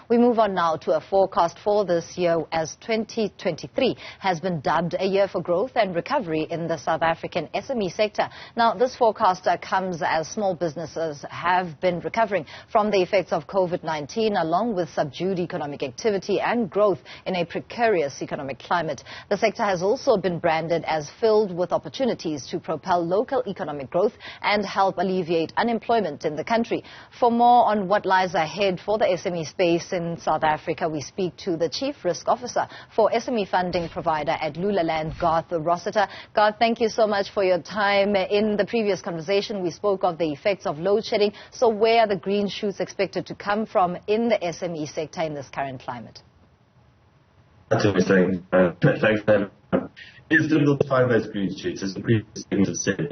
We move on now to a forecast for this year, as 2023 has been dubbed a year for growth and recovery in the South African SME sector. Now, this forecast comes as small businesses have been recovering from the effects of COVID-19, along with subdued economic activity and growth in a precarious economic climate. The sector has also been branded as filled with opportunities to propel local economic growth and help alleviate unemployment in the country. For more on what lies ahead for the SME space in South Africa, we speak to the Chief Risk Officer for SME funding provider at Lulalend, Garth Rossiter. Garth, thank you so much for your time. In the previous conversation, we spoke of the effects of load shedding. So where are the green shoots expected to come from in the SME sector in this current climate? That's what we're saying. Thanks, Dan. It's difficult to find those green shoots. As the previous things have said,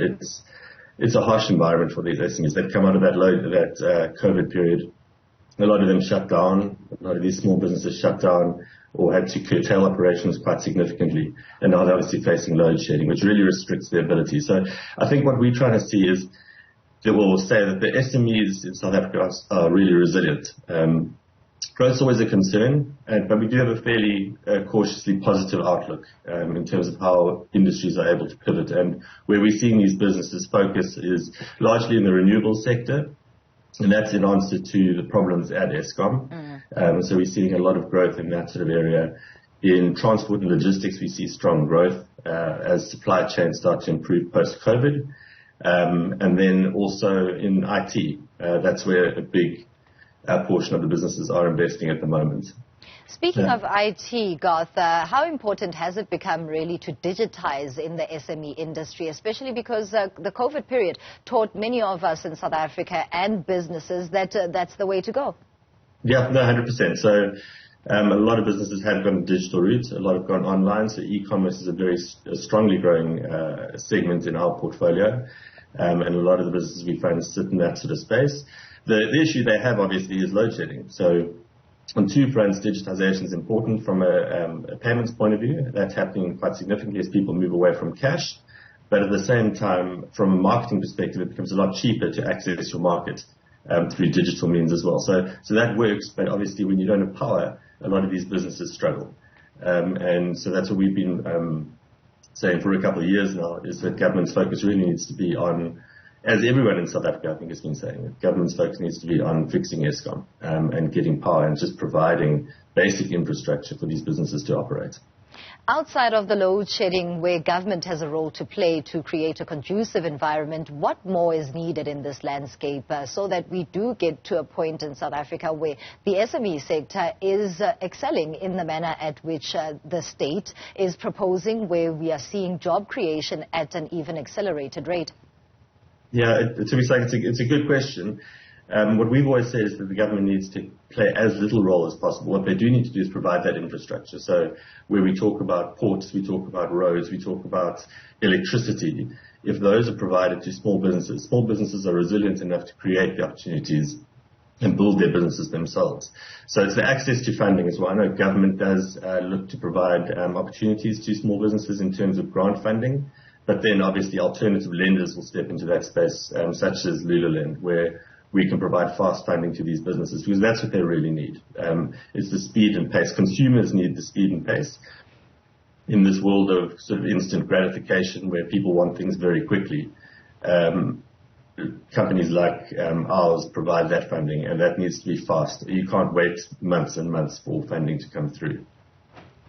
it's a harsh environment for these SMEs. They've come out of that COVID period. A lot of them shut down. A lot of these small businesses shut down or had to curtail operations quite significantly. And now they're obviously facing load shedding, which really restricts their ability. So I think what we're trying to see is that we'll say that the SMEs in South Africa are really resilient. Growth is always a concern, but we do have a fairly cautiously positive outlook in terms of how industries are able to pivot. And where we're seeing these businesses focus is largely in the renewable sector, and that's in answer to the problems at Eskom. So we're seeing a lot of growth in that sort of area. In transport and logistics, we see strong growth as supply chains start to improve post-COVID. And then also in IT, that's where a big portion of the businesses are investing at the moment. Speaking of IT, Garth, how important has it become really to digitize in the SME industry, especially because the COVID period taught many of us in South Africa and businesses that that's the way to go? Yeah, no, 100%. So a lot of businesses have gone digital route. A lot have gone online. So e-commerce is a very strongly growing segment in our portfolio. And a lot of the businesses we find sit in that sort of space. The issue they have, obviously, is load shedding. So on two fronts, digitization is important from a payments point of view. That's happening quite significantly as people move away from cash. But at the same time, from a marketing perspective, it becomes a lot cheaper to access your market through digital means as well. So that works, but obviously when you don't have power, a lot of these businesses struggle. And so that's what we've been saying for a couple of years now, is that government's focus really needs to be on, as everyone in South Africa, I think, has been saying, government's focus needs to be on fixing Eskom and getting power and just providing basic infrastructure for these businesses to operate. Outside of the load shedding, where government has a role to play to create a conducive environment, what more is needed in this landscape so that we do get to a point in South Africa where the SME sector is excelling in the manner at which the state is proposing, where we are seeing job creation at an even accelerated rate? Yeah, to be saying, it's a good question. What we've always said is that the government needs to play as little role as possible. What they do need to do is provide that infrastructure. So where we talk about ports, we talk about roads, we talk about electricity. If those are provided to small businesses are resilient enough to create the opportunities and build their businesses themselves. So it's the access to funding as well. I know government does look to provide opportunities to small businesses in terms of grant funding. But then obviously alternative lenders will step into that space, such as Lulalend, where we can provide fast funding to these businesses, because that's what they really need. It's the speed and pace. Consumers need the speed and pace. In this world of sort of instant gratification where people want things very quickly, companies like ours provide that funding, and that needs to be fast. You can't wait months and months for funding to come through.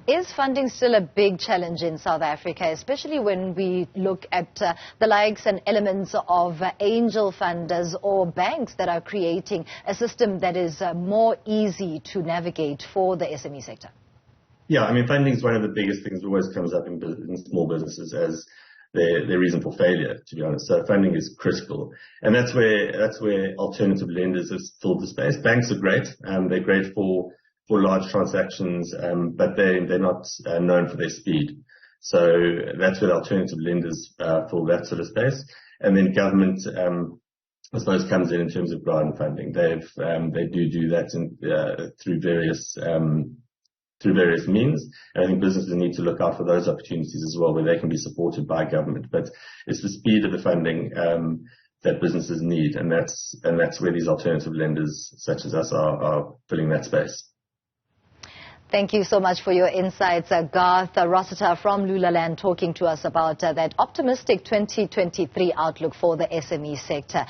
Is funding still a big challenge in South Africa, especially when we look at the likes and elements of angel funders or banks that are creating a system that is more easy to navigate for the SME sector? Yeah, I mean, funding is one of the biggest things that always comes up in small businesses as their reason for failure, to be honest. So funding is critical. And that's where alternative lenders have filled the space. Banks are great. They're great for large transactions, but they're not known for their speed. So that's where alternative lenders fill that sort of space. And then government, I suppose, comes in terms of grant funding. They do that through various means. And I think businesses need to look out for those opportunities as well, where they can be supported by government. But it's the speed of the funding that businesses need, and that's where these alternative lenders such as us are filling that space. Thank you so much for your insights, Garth Rossiter from Lulalend, talking to us about that optimistic 2023 outlook for the SME sector.